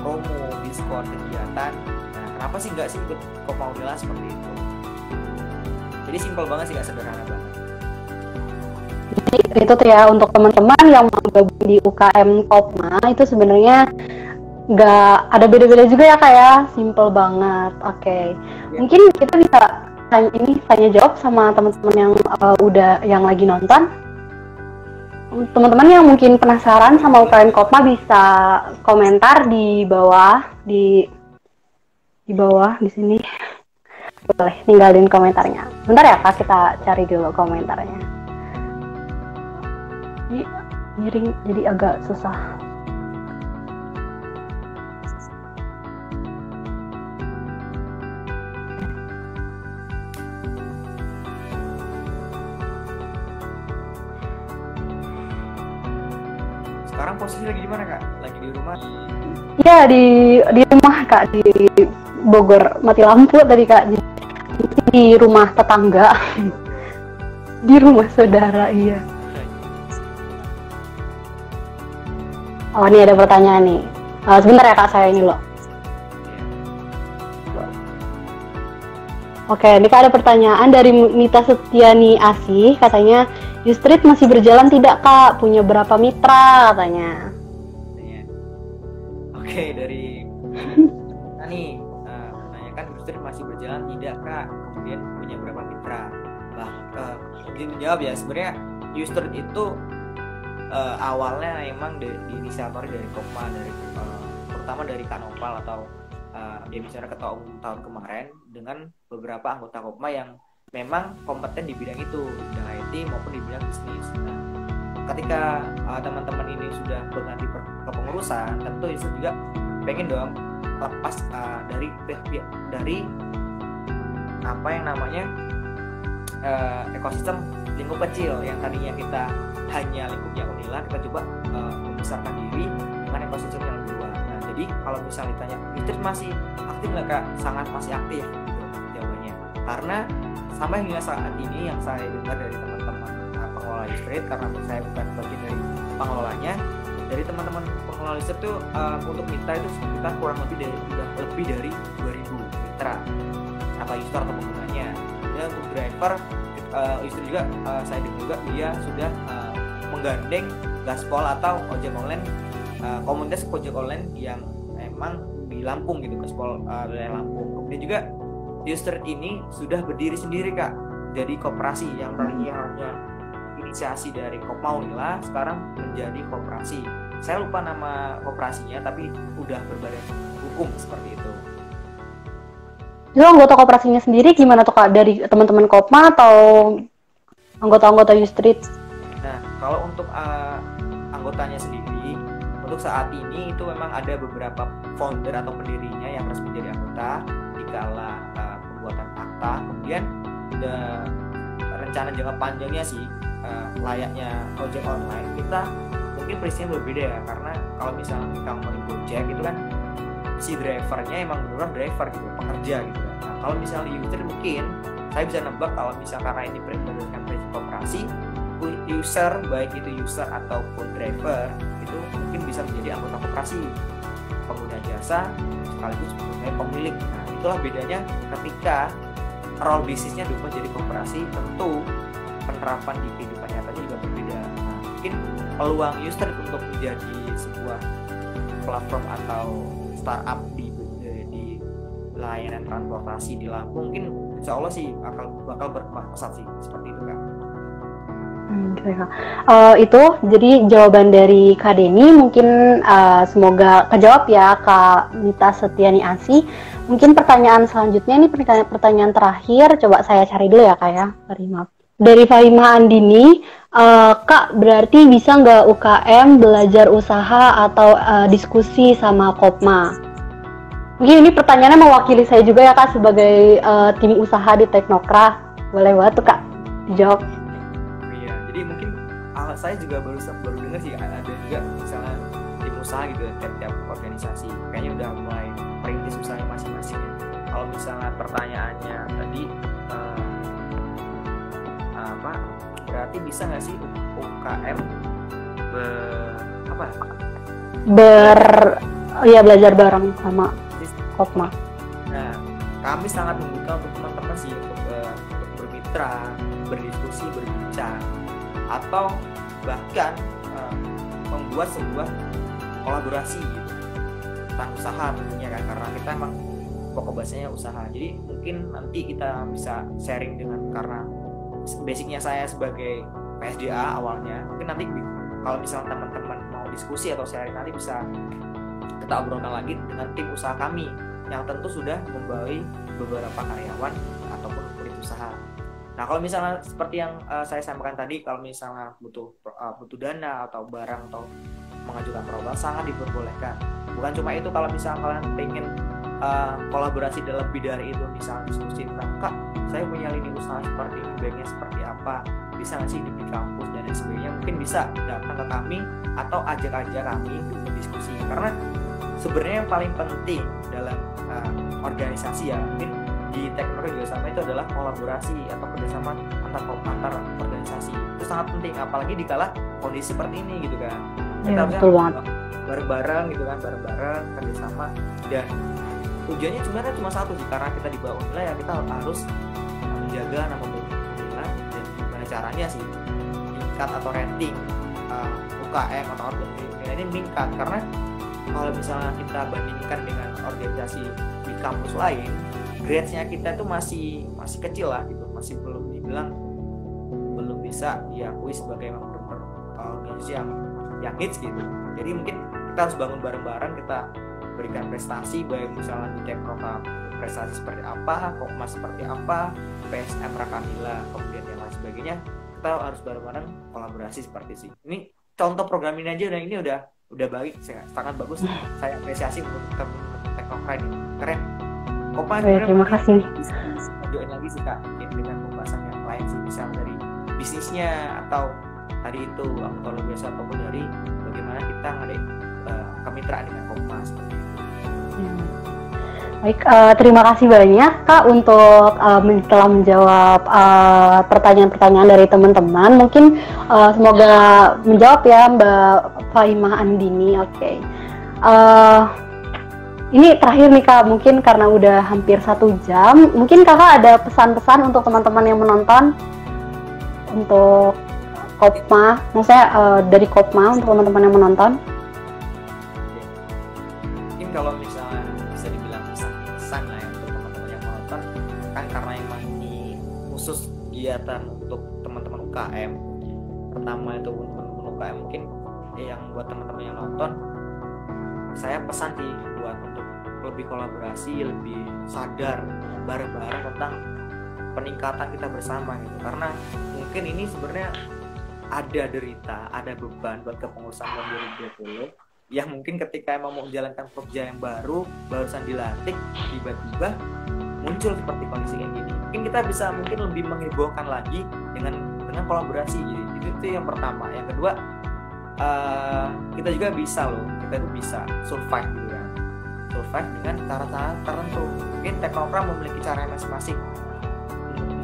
promo, diskon, kegiatan. Nah, kenapa sih nggak sih ikut Kopma Unila seperti itu? Jadi simpel banget sih, nggak sederhana banget. Jadi itu tuh ya, untuk teman-teman yang mau gabung di UKM Kopma itu sebenarnya nggak ada beda-beda juga ya Kak ya, simple banget. Oke. Mungkin kita bisa tanya jawab sama teman-teman yang yang lagi nonton. Teman-teman yang mungkin penasaran sama UKM Kopma bisa komentar di bawah di bawah di sini. Boleh ninggalin komentarnya. Bentar ya Kak, kita cari dulu komentarnya. Ini miring jadi agak susah. Sekarang posisi lagi di mana Kak? Lagi di rumah? Iya, di rumah Kak, di Bogor. Mati lampu tadi Kak. Di rumah tetangga. Di rumah saudara, iya. Oh, ini ada pertanyaan nih. Sebentar ya Kak, saya ini loh. Oke, ini Kak ada pertanyaan dari Nita Setiani Asih, katanya Ustreet masih berjalan tidak Kak? Punya berapa mitra katanya? Oke, dari nih menanyakan Ustreet masih berjalan tidak Kak? Kemudian punya berapa mitra? Mungkin menjawab ya, sebenarnya Ustreet itu awalnya emang diinisiatori dari Kopma, terutama dari Kak Nopal atau dia bicara ketua umum tahun kemarin dengan beberapa anggota Kopma yang memang kompeten di bidang itu, di bidang IT maupun di bidang bisnis. Nah, ketika teman-teman ini sudah berganti kepengurusan, tentu itu juga pengen dong lepas dari apa yang namanya ekosistem lingkup kecil yang tadinya kita hanya lingkupnya Unila, kita coba membesarkan diri dengan ekosistem yang lebih luas. Nah, jadi kalau misalnya ditanya Ustreet masih aktif nggak Kak? Sangat masih aktif gitu jawabannya. Karena sampai hingga saat ini yang saya dengar dari teman-teman pengelola Ustreet, karena saya bukan bagian dari pengelolanya, dari teman-teman pengelola Ustreet itu untuk mitra itu sekitar kurang lebih dari 2.000 mitra apa user atau penggunanya. Dan untuk driver Ustreet juga saya dengar juga dia sudah menggandeng gaspol atau ojek online, komunitas ojek online yang emang di Lampung gitu, gaspol wilayah Lampung. Kemudian juga Ustreet ini sudah berdiri sendiri Kak, jadi koperasi yang hanya inisiasi dari Kopma Unila sekarang menjadi koperasi. Saya lupa nama koperasinya tapi udah berbadan hukum seperti itu. Itu anggota koperasinya sendiri gimana tuh Kak? Dari teman-teman Kopma atau anggota-anggota Ustreet? Nah, kalau untuk anggotanya sendiri, untuk saat ini itu memang ada beberapa founder atau pendirinya yang resmi jadi anggota dikala pembuatan akta. Kemudian rencana jangka panjangnya sih layaknya ojek online kita mungkin prinsipnya berbeda ya, karena kalau misalnya kita ngomongin Gojek itu kan si drivernya emang benar driver gitu, pekerja gitu. Nah, kalau misalnya user mungkin saya bisa nebak kalau misalnya karena ini berdasarkan prinsip koperasi, user baik itu user ataupun driver itu mungkin bisa menjadi anggota koperasi pengguna jasa sekaligus sebagai pemilik. Nah, itulah bedanya ketika role bisnisnya berubah jadi koperasi, tentu penerapan di kehidupan nyatanya juga berbeda. Nah, mungkin peluang user untuk menjadi sebuah platform atau startup di layanan transportasi di Lampung mungkin insya Allah sih bakal berkembang pesat sih, seperti itu Kak. Itu jadi jawaban dari Kak Denny, mungkin semoga kejawab ya Kak Mita Setiani Asi. Mungkin pertanyaan selanjutnya ini pertanyaan terakhir, coba saya cari dulu ya Kak ya, maaf. Dari Fahimah Andini, Kak berarti bisa nggak UKM belajar usaha atau diskusi sama Kopma? Mungkin ini pertanyaannya mewakili saya juga ya Kak sebagai tim usaha di Teknokra. Boleh banget tuh Kak dijawab. Iya, jadi mungkin saya juga baru dengar sih ada juga misalnya tim usaha gitu ya, tiap organisasi kayaknya udah mulai merintis usahanya masing-masing ya. Kalau misalnya pertanyaannya tadi berarti bisa nggak sih UKM belajar bareng sama Kopma? Nah, kami sangat membuka untuk teman-teman sih untuk bermitra, berdiskusi, berbincang, atau bahkan membuat sebuah kolaborasi gitu tentang usaha tentunya kan, karena kita emang pokok bahasanya usaha. Jadi mungkin nanti kita bisa sharing dengan, karena basicnya saya sebagai PSDA awalnya, mungkin nanti kalau misalnya teman-teman mau diskusi atau sharing nanti bisa kita obrolkan lagi dengan tim usaha kami yang tentu sudah membawahi beberapa karyawan ataupun unit usaha. Nah, kalau misalnya seperti yang saya sampaikan tadi, kalau misalnya butuh dana atau barang atau mengajukan permohonan sangat diperbolehkan. Bukan cuma itu, kalau misalnya kalian pengen kolaborasi lebih dari itu, misalnya diskusi tentang Kak, saya punya lini usaha seperti ini, baiknya seperti apa, bisa nggak sih di kampus dan lain sebagainya, mungkin bisa datang ke kami atau ajak kami untuk diskusi. Karena sebenarnya yang paling penting dalam organisasi ya, mungkin di Teknokra juga sama, itu adalah kolaborasi atau kerjasama antar organisasi. Itu sangat penting, apalagi dikala kondisi seperti ini gitu kan. Kita harusnya bareng-bareng gitu kan, bareng-bareng kerjasama, dan tujuannya sebenarnya cuma satu sih, karena kita di bawah Unila ya kita harus menjaga nama baik Unila. Dan gimana caranya sih tingkat atau rating UKM atau organisasi ini meningkat, karena kalau misalnya kita bandingkan dengan organisasi di kampus lain, grade-nya kita tuh masih kecil lah gitu, masih belum bisa diakui sebagai organisasi yang hits gitu. Jadi mungkin kita harus bangun bareng-bareng, kita berikan prestasi, baik misalnya di Teknokra prestasi seperti apa, Kopma seperti apa, PSM Rakamila, kemudian yang lain sebagainya, kita harus bareng-bareng kolaborasi seperti sih. Ini contoh program ini aja, dan ini udah baik, sangat bagus. Saya apresiasi untuk teman-teman Teknokra ini, keren. Kopma terima kasih. Lanjutin lagi sih Kak, dengan pembahasan yang lain sih, misalnya dari bisnisnya atau tadi itu anggota luar biasa, ataupun dari bagaimana kita ngadain kemitraan dengan Kopma seperti itu. Baik, terima kasih banyak Kak untuk telah menjawab pertanyaan-pertanyaan dari teman-teman. Mungkin semoga menjawab ya Mbak Fahimah Andini. Oke. Ini terakhir nih Kak, mungkin karena udah hampir 1 jam, mungkin Kakak ada pesan-pesan untuk teman-teman yang menonton untuk Kopma, maksudnya dari Kopma untuk teman-teman yang menonton. Mungkin kalau misalnya bisa dibilang pesan-pesan lah ya untuk teman-teman yang menonton, kan karena emang ini khusus kegiatan untuk teman-teman UKM. Pertama itu untuk teman-teman UKM, mungkin yang buat teman-teman yang nonton, saya pesan sih buat untuk lebih kolaborasi, lebih sadar bareng-bareng tentang peningkatan kita bersama gitu. Karena mungkin ini sebenarnya ada derita, ada beban buat kepengurusan tahun 2020 yang mungkin ketika emang mau menjalankan program yang barusan dilantik, tiba-tiba muncul seperti kondisi kayak gini. Mungkin kita bisa mungkin lebih menghebohkan lagi dengan kolaborasi gitu. Itu yang pertama. Yang kedua, kita juga bisa kita itu bisa survive gitu ya. Survive dengan cara-cara tertentu. Mungkin Teknokra memiliki cara masing-masing,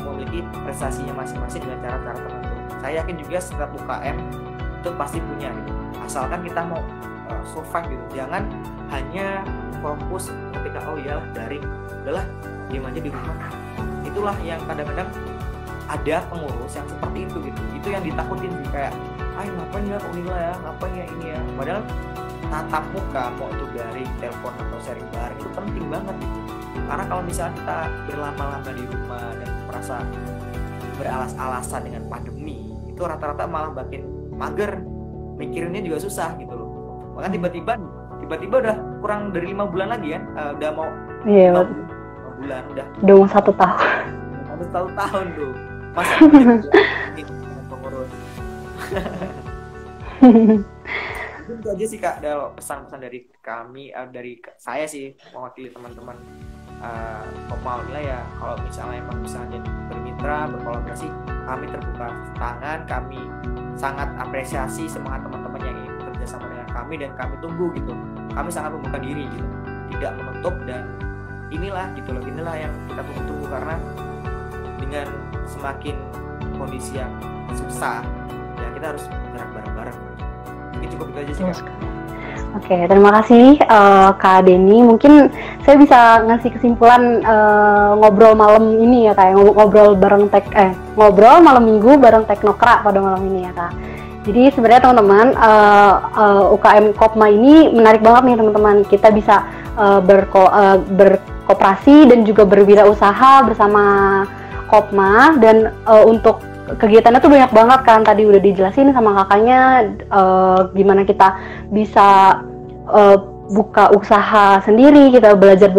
memiliki prestasinya masing-masing dengan cara-cara tertentu. Saya yakin juga setiap UKM itu pasti punya gitu. Asalkan kita mau survive gitu. Jangan hanya fokus ketika daring, udahlah diam aja di rumah. Itulah yang kadang-kadang ada pengurus yang seperti itu gitu. Itu yang ditakutin sih, kayak ngapain ya kok nilai ya, ngapain ya ini ya. Padahal tatap muka, mau itu dari telepon atau sharing bareng, itu penting banget gitu. Karena kalau misalnya kita berlama-lama di rumah dan merasa beralas-alasan dengan pandemi, itu rata-rata malah makin mager, mikirinnya juga susah gitu loh. Bahkan tiba-tiba udah kurang dari 5 bulan lagi kan, udah mau 5 bulan udah mau 1 tahun. 1 tahun tuh. Masa pengurus. Itu aja sih Kak, ada pesan-pesan dari kami, dari saya sih mewakili teman-teman Kopma Unila ya. Kalau misalnya emang bisa bermitra, berkolaborasi, kami terbuka tangan, kami sangat apresiasi semangat teman-teman yang ingin bekerja sama dengan kami, dan kami tunggu gitu. Kami sangat membuka diri gitu, tidak menutup, dan inilah yang kita tunggu, karena dengan semakin kondisi yang susah ya kita harus gerak bareng-bareng. Mungkin cukup itu aja sih Kak. Oke, terima kasih Kak Denny. Mungkin saya bisa ngasih kesimpulan ngobrol malam ini ya Kak, ngobrol malam minggu bareng Teknokra pada malam ini ya Kak. Jadi sebenarnya teman-teman, UKM Kopma ini menarik banget nih teman-teman. Kita bisa berkooperasi dan juga berwirausaha bersama Kopma, dan untuk kegiatannya tuh banyak banget kan, tadi udah dijelasin sama kakaknya gimana kita bisa buka usaha sendiri, kita belajar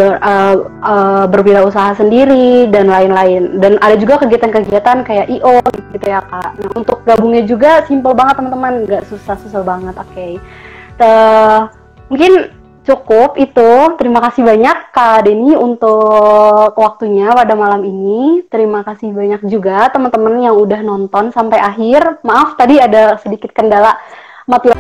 berwirausaha sendiri dan lain-lain. Dan ada juga kegiatan-kegiatan kayak IO gitu ya Kak. Nah, untuk gabungnya juga simple banget teman-teman, nggak susah-susah banget. Oke. Mungkin cukup itu. Terima kasih banyak Kak Denny untuk waktunya pada malam ini. Terima kasih banyak juga teman-teman yang udah nonton sampai akhir. Maaf tadi ada sedikit kendala mati